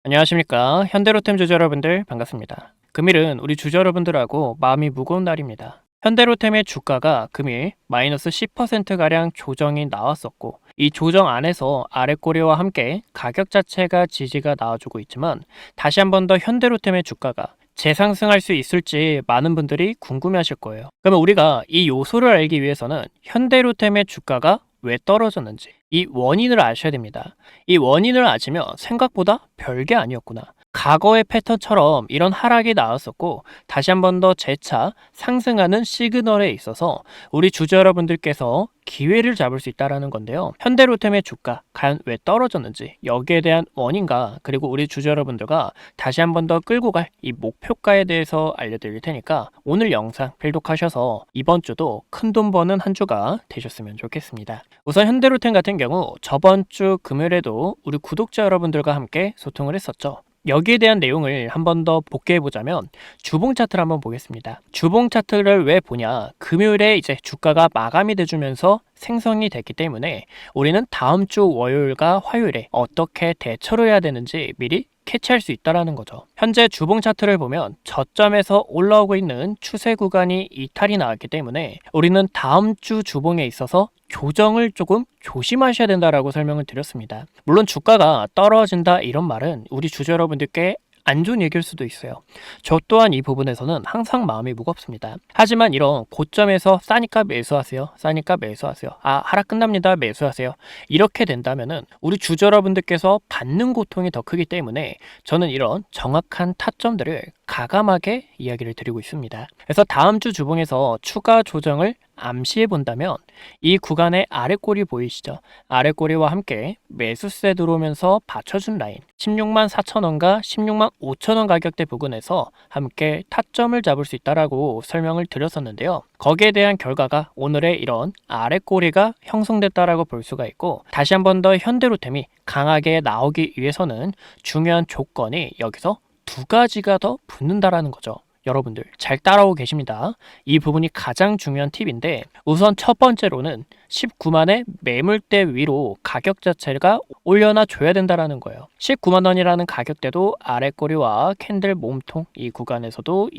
안녕하십니까. 현대로템 주주 여러분들 반갑습니다. 금일은 우리 주주 여러분들하고 마음이 무거운 날입니다. 현대로템의 주가가 금일 마이너스 10%가량 조정이 나왔었고, 이 조정 안에서 아랫꼬리와 함께 가격 자체가 지지가 나와주고 있지만, 다시 한 번 더 현대로템의 주가가 재상승할 수 있을지 많은 분들이 궁금해하실 거예요. 그러면 우리가 이 요소를 알기 위해서는 현대로템의 주가가 왜 떨어졌는지 이 원인을 아셔야 됩니다. 이 원인을 아시면 생각보다 별게 아니었구나. 과거의 패턴처럼 이런 하락이 나왔었고, 다시 한 번 더 재차 상승하는 시그널에 있어서 우리 주주 여러분들께서 기회를 잡을 수 있다는 건데요. 현대로템의 주가 과연 왜 떨어졌는지, 여기에 대한 원인과 그리고 우리 주주 여러분들과 다시 한 번 더 끌고 갈 이 목표가에 대해서 알려드릴 테니까 오늘 영상 필독하셔서 이번 주도 큰돈 버는 한 주가 되셨으면 좋겠습니다. 우선 현대로템 같은 경우 저번 주 금요일에도 우리 구독자 여러분들과 함께 소통을 했었죠. 여기에 대한 내용을 한 번 더 복귀해 보자면, 주봉 차트를 한번 보겠습니다. 주봉 차트를 왜 보냐? 금요일에 이제 주가가 마감이 돼주면서 생성이 됐기 때문에 우리는 다음 주 월요일과 화요일에 어떻게 대처를 해야 되는지 미리 캐치할 수 있다는 거죠. 현재 주봉 차트를 보면 저점에서 올라오고 있는 추세 구간이 이탈이 나왔기 때문에 우리는 다음 주 주봉에 있어서 조정을 조금 조심하셔야 된다라고 설명을 드렸습니다. 물론 주가가 떨어진다 이런 말은 우리 주주 여러분들께 안 좋은 얘기일 수도 있어요. 저 또한 이 부분에서는 항상 마음이 무겁습니다. 하지만 이런 고점에서 싸니까 매수하세요. 싸니까 매수하세요. 하락 끝납니다. 매수하세요. 이렇게 된다면은 우리 주주 여러분들께서 받는 고통이 더 크기 때문에 저는 이런 정확한 타점들을 가감하게 이야기를 드리고 있습니다. 그래서 다음 주 주봉에서 추가 조정을 암시해 본다면 이 구간의 아랫꼬리 보이시죠? 아랫꼬리와 함께 매수세 들어오면서 받쳐준 라인 16만 4천원과 16만 5천원 가격대 부근에서 함께 타점을 잡을 수 있다라고 설명을 드렸었는데요. 거기에 대한 결과가 오늘의 이런 아랫꼬리가 형성됐다라고 볼 수가 있고, 다시 한 번 더 현대로템이 강하게 나오기 위해서는 중요한 조건이 여기서 두 가지가 더 붙는다라는 거죠. 여러분들 잘 따라오고 계십니다. 이 부분이 가장 중요한 팁인데, 우선 첫 번째로는 19만의 매물대 위로 가격 자체가 올려놔 줘야 된다라는 거예요. 19만 원이라는 가격대도 아랫꼬리와 캔들 몸통 이 구간에서도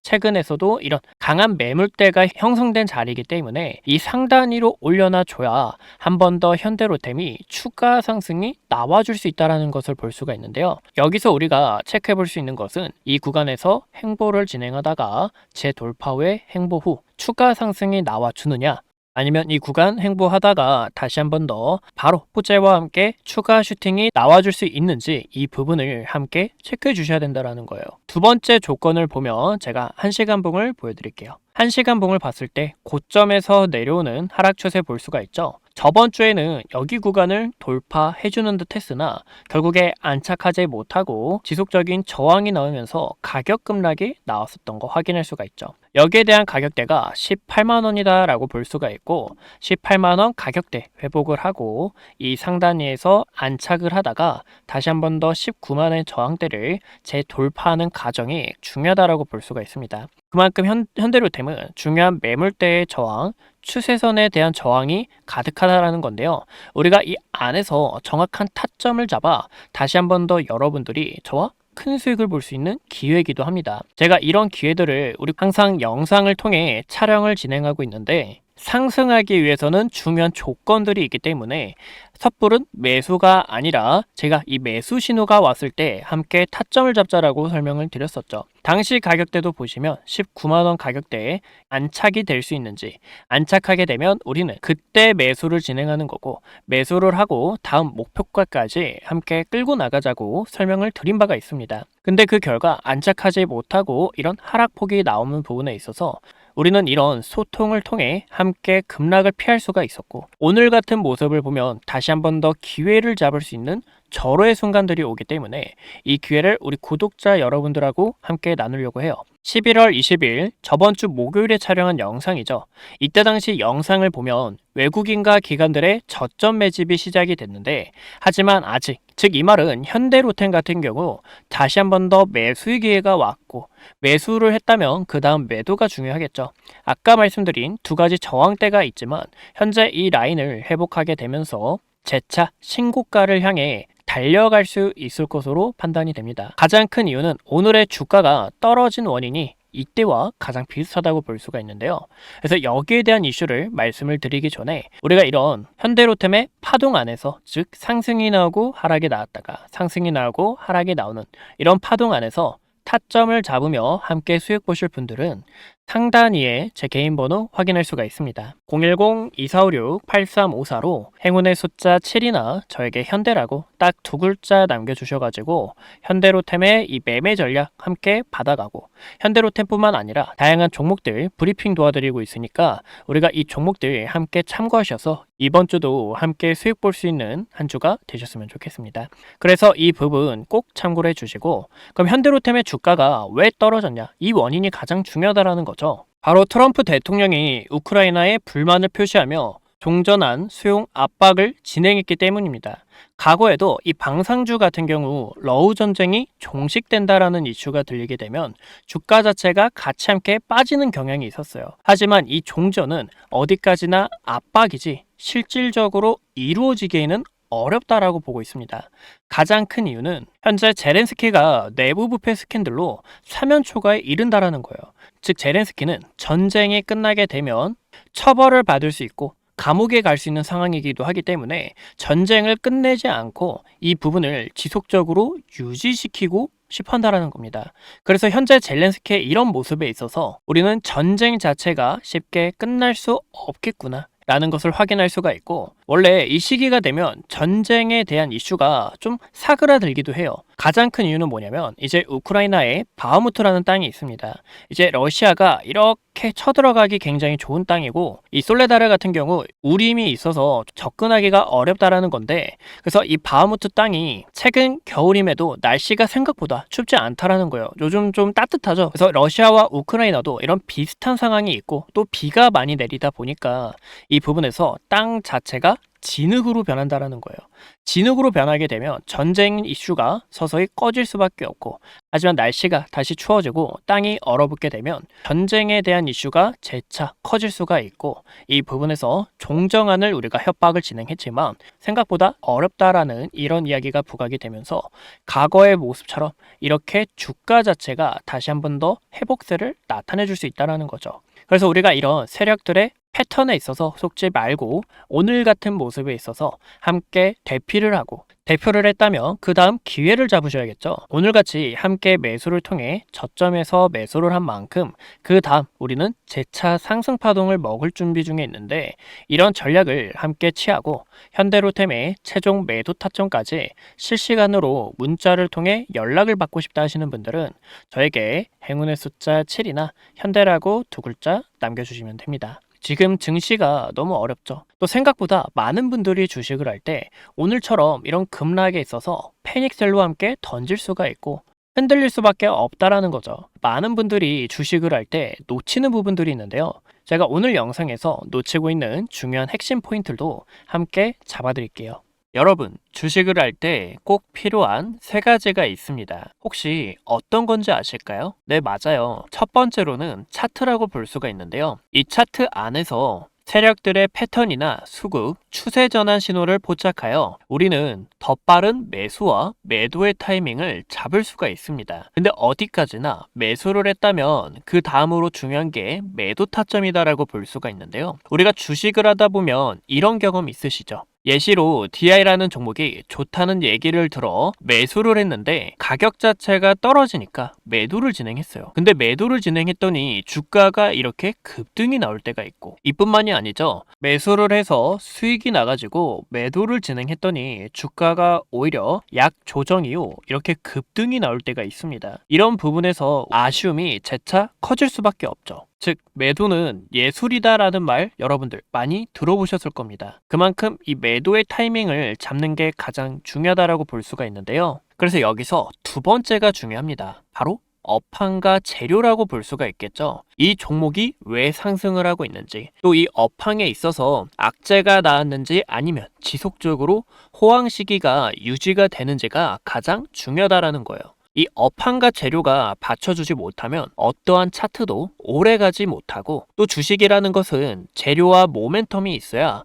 최근에서도 이런 강한 매물대가 형성된 자리이기 때문에 이 상단 위로 올려놔 줘야 한 번 더 현대로템이 추가 상승이 나와줄 수 있다는 것을 볼 수가 있는데요. 여기서 우리가 체크해 볼 수 있는 것은 이 구간에서 행보를 진행하다가 재돌파 후에 행보 후 추가 상승이 나와주느냐, 아니면 이 구간 행보하다가 다시 한 번 더 바로 호재와 함께 추가 슈팅이 나와줄 수 있는지 이 부분을 함께 체크해 주셔야 된다는 거예요. 두 번째 조건을 보면 제가 1시간 봉을 보여드릴게요. 1시간 봉을 봤을 때 고점에서 내려오는 하락 추세 볼 수가 있죠. 저번 주에는 여기 구간을 돌파해주는 듯 했으나 결국에 안착하지 못하고 지속적인 저항이 나오면서 가격 급락이 나왔었던 거 확인할 수가 있죠. 여기에 대한 가격대가 18만원이다 라고 볼 수가 있고, 18만원 가격대 회복을 하고 이 상단위에서 안착을 하다가 다시 한 번 더 19만원의 저항대를 재돌파하는 과정이 중요하다라고 볼 수가 있습니다. 그만큼 현대로템은 중요한 매물대의 저항, 추세선에 대한 저항이 가득하다라는 건데요. 우리가 이 안에서 정확한 타점을 잡아 다시 한 번 더 여러분들이 저와 큰 수익을 볼 수 있는 기회이기도 합니다. 제가 이런 기회들을 우리 항상 영상을 통해 촬영을 진행하고 있는데, 상승하기 위해서는 중요한 조건들이 있기 때문에 섣부른 매수가 아니라 제가 이 매수 신호가 왔을 때 함께 타점을 잡자라고 설명을 드렸었죠. 당시 가격대도 보시면 19만원 가격대에 안착이 될 수 있는지, 안착하게 되면 우리는 그때 매수를 진행하는 거고, 매수를 하고 다음 목표가까지 함께 끌고 나가자고 설명을 드린 바가 있습니다. 근데 그 결과 안착하지 못하고 이런 하락폭이 나오는 부분에 있어서 우리는 이런 소통을 통해 함께 급락을 피할 수가 있었고, 오늘 같은 모습을 보면 다시 한 번 더 기회를 잡을 수 있는 절호의 순간들이 오기 때문에 이 기회를 우리 구독자 여러분들하고 함께 나누려고 해요. 11월 20일 저번 주 목요일에 촬영한 영상이죠. 이때 당시 영상을 보면 외국인과 기관들의 저점 매집이 시작이 됐는데, 하지만 아직, 즉 이 말은 현대로템 같은 경우 다시 한 번 더 매수의 기회가 왔고, 매수를 했다면 그 다음 매도가 중요하겠죠. 아까 말씀드린 두 가지 저항대가 있지만 현재 이 라인을 회복하게 되면서 재차 신고가를 향해 달려갈 수 있을 것으로 판단이 됩니다. 가장 큰 이유는 오늘의 주가가 떨어진 원인이 이때와 가장 비슷하다고 볼 수가 있는데요. 그래서 여기에 대한 이슈를 말씀을 드리기 전에 우리가 이런 현대로템의 파동 안에서, 즉 상승이 나오고 하락이 나왔다가 상승이 나오고 하락이 나오는 이런 파동 안에서 타점을 잡으며 함께 수익 보실 분들은 상단 위에 제 개인 번호 확인할 수가 있습니다. 010-2456-8354로 행운의 숫자 7이나 저에게 현대라고 딱 두 글자 남겨주셔가지고 현대로템의 이 매매 전략 함께 받아가고, 현대로템뿐만 아니라 다양한 종목들 브리핑 도와드리고 있으니까 우리가 이 종목들 함께 참고하셔서 이번 주도 함께 수익 볼 수 있는 한 주가 되셨으면 좋겠습니다. 그래서 이 부분 꼭 참고를 해주시고, 그럼 현대로템의 주가가 왜 떨어졌냐, 이 원인이 가장 중요하다라는 거죠. 바로 트럼프 대통령이 우크라이나에 불만을 표시하며 종전한 수용 압박을 진행했기 때문입니다. 과거에도 이 방산주 같은 경우 러우 전쟁이 종식된다라는 이슈가 들리게 되면 주가 자체가 같이 함께 빠지는 경향이 있었어요. 하지만 이 종전은 어디까지나 압박이지 실질적으로 이루어지기에는 어렵다라고 보고 있습니다. 가장 큰 이유는 현재 제렌스키가 내부 부패 스캔들로 사면 초과에 이른다라는 거예요. 즉 제렌스키는 전쟁이 끝나게 되면 처벌을 받을 수 있고 감옥에 갈 수 있는 상황이기도 하기 때문에 전쟁을 끝내지 않고 이 부분을 지속적으로 유지시키고 싶어 한다라는 겁니다. 그래서 현재 젤렌스키의 이런 모습에 있어서 우리는 전쟁 자체가 쉽게 끝날 수 없겠구나 라는 것을 확인할 수가 있고, 원래 이 시기가 되면 전쟁에 대한 이슈가 좀 사그라들기도 해요. 가장 큰 이유는 뭐냐면 이제 우크라이나에 바흐무트라는 땅이 있습니다. 이제 러시아가 이렇게 쳐들어가기 굉장히 좋은 땅이고, 이 솔레다르 같은 경우 우림이 있어서 접근하기가 어렵다라는 건데, 그래서 이 바흐무트 땅이 최근 겨울임에도 날씨가 생각보다 춥지 않다라는 거예요. 요즘 좀 따뜻하죠. 그래서 러시아와 우크라이나도 이런 비슷한 상황이 있고 또 비가 많이 내리다 보니까 이 부분에서 땅 자체가 진흙으로 변한다라는 거예요. 진흙으로 변하게 되면 전쟁 이슈가 서서히 꺼질 수밖에 없고, 하지만 날씨가 다시 추워지고 땅이 얼어붙게 되면 전쟁에 대한 이슈가 재차 커질 수가 있고, 이 부분에서 종정안을 우리가 협박을 진행했지만 생각보다 어렵다라는 이런 이야기가 부각이 되면서 과거의 모습처럼 이렇게 주가 자체가 다시 한 번 더 회복세를 나타내 줄 수 있다는 거죠. 그래서 우리가 이런 세력들의 패턴에 있어서 속지 말고 오늘 같은 모습에 있어서 함께 대피를 하고, 대표를 했다면 그 다음 기회를 잡으셔야겠죠. 오늘같이 함께 매수를 통해 저점에서 매수를 한 만큼 그 다음 우리는 재차 상승 파동을 먹을 준비 중에 있는데, 이런 전략을 함께 취하고 현대로템의 최종 매도 타점까지 실시간으로 문자를 통해 연락을 받고 싶다 하시는 분들은 저에게 행운의 숫자 7이나 현대라고 두 글자 남겨주시면 됩니다. 지금 증시가 너무 어렵죠. 또 생각보다 많은 분들이 주식을 할 때 오늘처럼 이런 급락에 있어서 패닉셀로 함께 던질 수가 있고 흔들릴 수밖에 없다라는 거죠. 많은 분들이 주식을 할 때 놓치는 부분들이 있는데요. 제가 오늘 영상에서 놓치고 있는 중요한 핵심 포인트도 함께 잡아드릴게요. 여러분, 주식을 할 때 꼭 필요한 세 가지가 있습니다. 혹시 어떤 건지 아실까요? 네, 맞아요. 첫 번째로는 차트라고 볼 수가 있는데요. 이 차트 안에서 세력들의 패턴이나 수급, 추세 전환 신호를 포착하여 우리는 더 빠른 매수와 매도의 타이밍을 잡을 수가 있습니다. 근데 어디까지나 매수를 했다면 그 다음으로 중요한 게 매도 타점이다라고 볼 수가 있는데요. 우리가 주식을 하다 보면 이런 경험 있으시죠? 예시로 DI라는 종목이 좋다는 얘기를 들어 매수를 했는데 가격 자체가 떨어지니까 매도를 진행했어요. 근데 매도를 진행했더니 주가가 이렇게 급등이 나올 때가 있고, 이뿐만이 아니죠. 매수를 해서 수익이 나가지고 매도를 진행했더니 주가가 오히려 약 조정 이후 이렇게 급등이 나올 때가 있습니다. 이런 부분에서 아쉬움이 재차 커질 수밖에 없죠. 즉 매도는 예술이다라는 말 여러분들 많이 들어보셨을 겁니다. 그만큼 이 매도의 타이밍을 잡는 게 가장 중요하다라고 볼 수가 있는데요. 그래서 여기서 두 번째가 중요합니다. 바로 업황과 재료라고 볼 수가 있겠죠. 이 종목이 왜 상승을 하고 있는지, 또 이 업황에 있어서 악재가 나왔는지 아니면 지속적으로 호황 시기가 유지가 되는지가 가장 중요하다라는 거예요. 이 업황과 재료가 받쳐주지 못하면 어떠한 차트도 오래가지 못하고, 또 주식이라는 것은 재료와 모멘텀이 있어야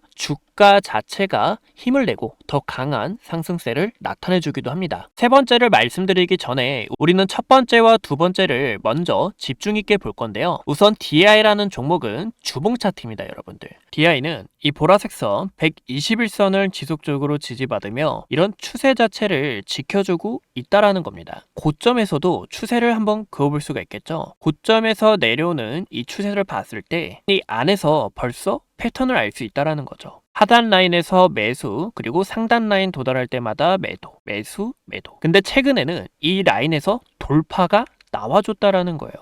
주가 자체가 힘을 내고 더 강한 상승세를 나타내주기도 합니다. 세 번째를 말씀드리기 전에 우리는 첫 번째와 두 번째를 먼저 집중 있게 볼 건데요. 우선 DI라는 종목은 주봉 차트입니다, 여러분들. DI는 이 보라색 선 121선을 지속적으로 지지받으며 이런 추세 자체를 지켜주고 있다라는 겁니다. 고점에서도 추세를 한번 그어볼 수가 있겠죠. 고점에서 내려오는 이 추세를 봤을 때 이 안에서 벌써 패턴을 알 수 있다라는 거죠. 하단 라인에서 매수, 그리고 상단 라인 도달할 때마다 매도, 매수, 매도. 근데 최근에는 이 라인에서 돌파가 나와줬다라는 거예요.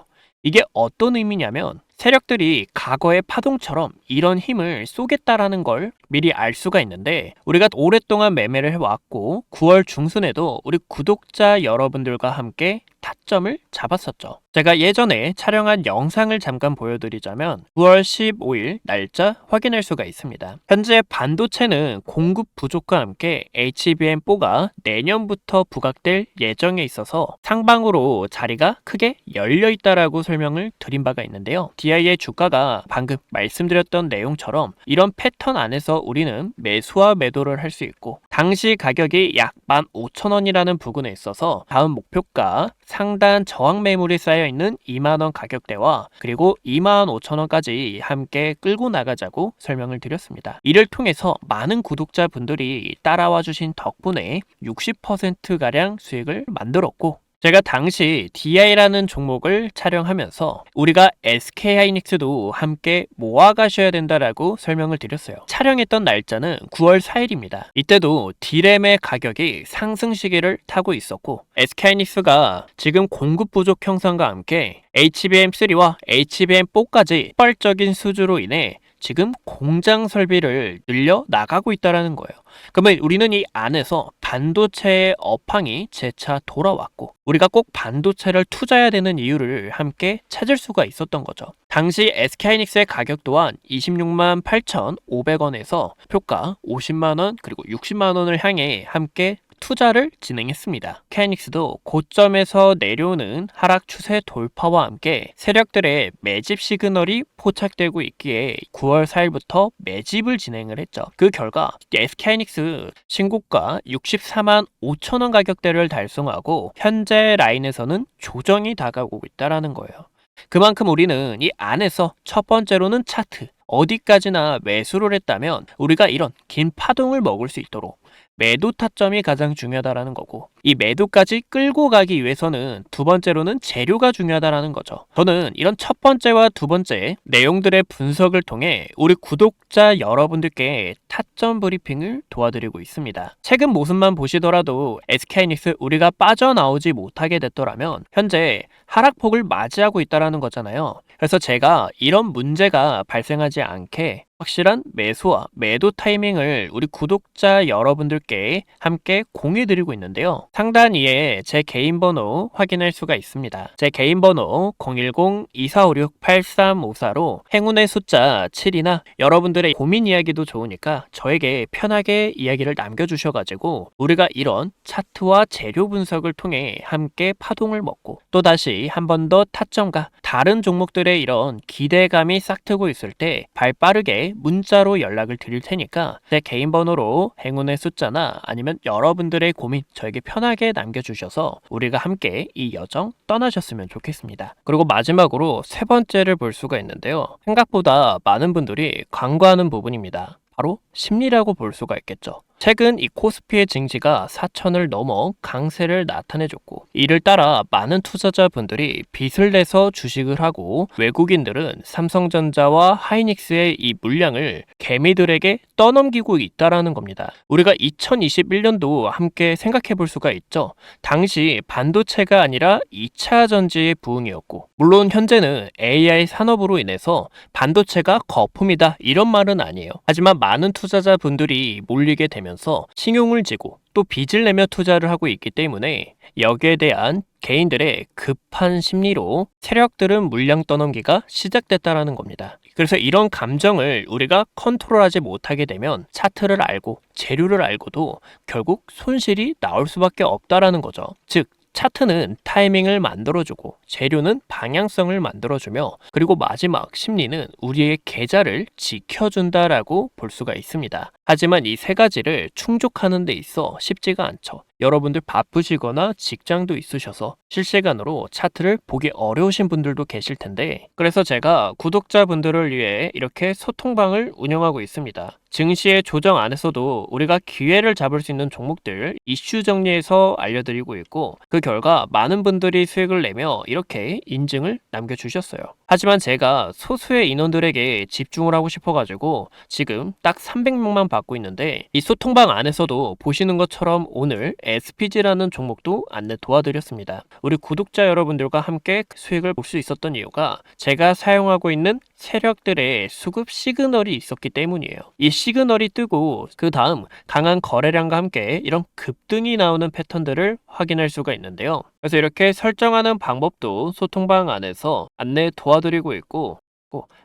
이게 어떤 의미냐면 세력들이 과거의 파동처럼 이런 힘을 쏘겠다라는 걸 미리 알 수가 있는데, 우리가 오랫동안 매매를 해왔고 9월 중순에도 우리 구독자 여러분들과 함께 타점을 잡았었죠. 제가 예전에 촬영한 영상을 잠깐 보여드리자면 9월 15일 날짜 확인할 수가 있습니다. 현재 반도체는 공급 부족과 함께 HBM4가 내년부터 부각될 예정에 있어서 상방으로 자리가 크게 열려있다라고 설명을 드린 바가 있는데요. DI의 주가가 방금 말씀드렸던 내용처럼 이런 패턴 안에서 우리는 매수와 매도를 할 수 있고, 당시 가격이 약 15,000원이라는 부근에 있어서 다음 목표가 상단 저항 매물이 쌓여있는 2만원 가격대와 그리고 25,000원까지 함께 끌고 나가자고 설명을 드렸습니다. 이를 통해서 많은 구독자분들이 따라와 주신 덕분에 60%가량 수익을 만들었고, 제가 당시 DI라는 종목을 촬영하면서 우리가 SK하이닉스도 함께 모아가셔야 된다라고 설명을 드렸어요. 촬영했던 날짜는 9월 4일입니다. 이때도 D램의 가격이 상승 시기를 타고 있었고, SK하이닉스가 지금 공급 부족 형성과 함께 HBM3와 HBM4까지 폭발적인 수주로 인해 지금 공장 설비를 늘려 나가고 있다라는 거예요. 그러면 우리는 이 안에서 반도체의 업황이 재차 돌아왔고, 우리가 꼭 반도체를 투자해야 되는 이유를 함께 찾을 수가 있었던 거죠. 당시 SK하이닉스의 가격 또한 26만 8,500원에서 표가 50만원 그리고 60만원을 향해 함께 투자를 진행했습니다. SK하이닉스도 고점에서 내려오는 하락 추세 돌파와 함께 세력들의 매집 시그널이 포착되고 있기에 9월 4일부터 매집을 진행을 했죠. 그 결과 SK하이닉스 신고가 64만 5천원 가격대를 달성하고 현재 라인에서는 조정이 다가오고 있다는 거예요. 그만큼 우리는 이 안에서 첫 번째로는 차트, 어디까지나 매수를 했다면 우리가 이런 긴 파동을 먹을 수 있도록 매도 타점이 가장 중요하다라는 거고, 이 매도까지 끌고 가기 위해서는 두 번째로는 재료가 중요하다라는 거죠. 저는 이런 첫 번째와 두 번째 내용들의 분석을 통해 우리 구독자 여러분들께 타점 브리핑을 도와드리고 있습니다. 최근 모습만 보시더라도 SK하이닉스 우리가 빠져나오지 못하게 됐더라면 현재 하락폭을 맞이하고 있다는 거잖아요. 그래서 제가 이런 문제가 발생하지 않게 확실한 매수와 매도 타이밍을 우리 구독자 여러분들께 함께 공유드리고 있는데요. 상단 위에 제 개인 번호 확인할 수가 있습니다. 제 개인 번호 010-2456-8354로 행운의 숫자 7이나 여러분들의 고민 이야기도 좋으니까 저에게 편하게 이야기를 남겨주셔가지고 우리가 이런 차트와 재료 분석을 통해 함께 파동을 먹고 또다시 한 번 더 타점과 다른 종목들의 이런 기대감이 싹트고 있을 때 발빠르게 문자로 연락을 드릴 테니까 제 개인 번호로 행운의 숫자나 아니면 여러분들의 고민 저에게 편하게 남겨주셔서 우리가 함께 이 여정 떠나셨으면 좋겠습니다. 그리고 마지막으로 세 번째를 볼 수가 있는데요. 생각보다 많은 분들이 간과하는 부분입니다. 바로 심리라고 볼 수가 있겠죠. 최근 이 코스피의 증시가 4천을 넘어 강세를 나타내줬고, 이를 따라 많은 투자자분들이 빚을 내서 주식을 하고 외국인들은 삼성전자와 하이닉스의 이 물량을 개미들에게 떠넘기고 있다라는 겁니다. 우리가 2021년도 함께 생각해 볼 수가 있죠. 당시 반도체가 아니라 2차 전지의 부흥이었고, 물론 현재는 AI 산업으로 인해서 반도체가 거품이다 이런 말은 아니에요. 하지만 많은 투자자분들이 몰리게 되면서 신용을 지고 또 빚을 내며 투자를 하고 있기 때문에 여기에 대한 개인들의 급한 심리로 세력들은 물량 떠넘기가 시작됐다라는 겁니다. 그래서 이런 감정을 우리가 컨트롤하지 못하게 되면 차트를 알고 재료를 알고도 결국 손실이 나올 수밖에 없다라는 거죠. 즉 차트는 타이밍을 만들어주고 재료는 방향성을 만들어주며 그리고 마지막 심리는 우리의 계좌를 지켜준다라고 볼 수가 있습니다. 하지만 이 세 가지를 충족하는 데 있어 쉽지가 않죠. 여러분들 바쁘시거나 직장도 있으셔서 실시간으로 차트를 보기 어려우신 분들도 계실 텐데 그래서 제가 구독자분들을 위해 이렇게 소통방을 운영하고 있습니다. 증시의 조정 안에서도 우리가 기회를 잡을 수 있는 종목들 이슈 정리해서 알려드리고 있고 그 결과 많은 분들이 수익을 내며 이렇게 인증을 남겨주셨어요. 하지만 제가 소수의 인원들에게 집중을 하고 싶어가지고 지금 딱 300명만 받고 있는데 이 소통방 안에서도 보시는 것처럼 오늘 SPG라는 종목도 안내 도와드렸습니다. 우리 구독자 여러분들과 함께 수익을 볼 수 있었던 이유가 제가 사용하고 있는 세력들의 수급 시그널이 있었기 때문이에요. 이 시그널이 뜨고 그 다음 강한 거래량과 함께 이런 급등이 나오는 패턴들을 확인할 수가 있는데요. 그래서 이렇게 설정하는 방법도 소통방 안에서 안내 도와드리고 있고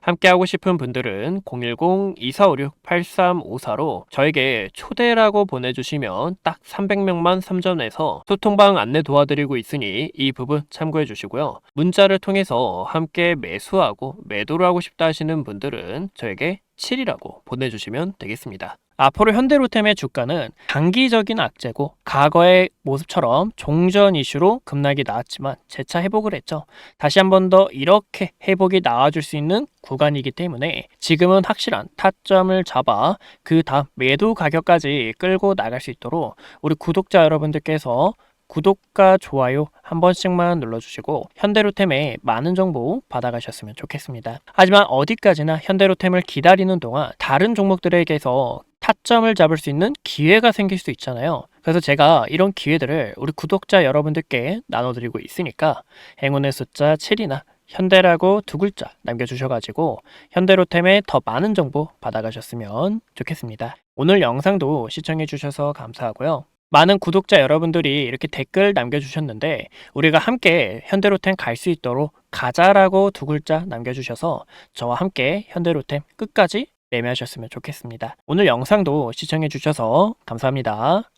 함께 하고 싶은 분들은 010-2456-8354로 저에게 초대라고 보내주시면 딱 300명만 선점해서 소통방 안내 도와드리고 있으니 이 부분 참고해 주시고요. 문자를 통해서 함께 매수하고 매도를 하고 싶다 하시는 분들은 저에게 7이라고 보내주시면 되겠습니다. 앞으로 현대로템의 주가는 단기적인 악재고 과거의 모습처럼 종전 이슈로 급락이 나왔지만 재차 회복을 했죠. 다시 한 번 더 이렇게 회복이 나와줄 수 있는 구간이기 때문에 지금은 확실한 타점을 잡아 그 다음 매도 가격까지 끌고 나갈 수 있도록 우리 구독자 여러분들께서 구독과 좋아요 한 번씩만 눌러주시고 현대로템의 많은 정보 받아가셨으면 좋겠습니다. 하지만 어디까지나 현대로템을 기다리는 동안 다른 종목들에게서 타점을 잡을 수 있는 기회가 생길 수 있잖아요. 그래서 제가 이런 기회들을 우리 구독자 여러분들께 나눠드리고 있으니까 행운의 숫자 7이나 현대라고 두 글자 남겨주셔가지고 현대로템의 더 많은 정보 받아가셨으면 좋겠습니다. 오늘 영상도 시청해주셔서 감사하고요. 많은 구독자 여러분들이 이렇게 댓글 남겨주셨는데 우리가 함께 현대로템 갈 수 있도록 가자라고 두 글자 남겨주셔서 저와 함께 현대로템 끝까지 매매하셨으면 좋겠습니다. 오늘 영상도 시청해주셔서 감사합니다.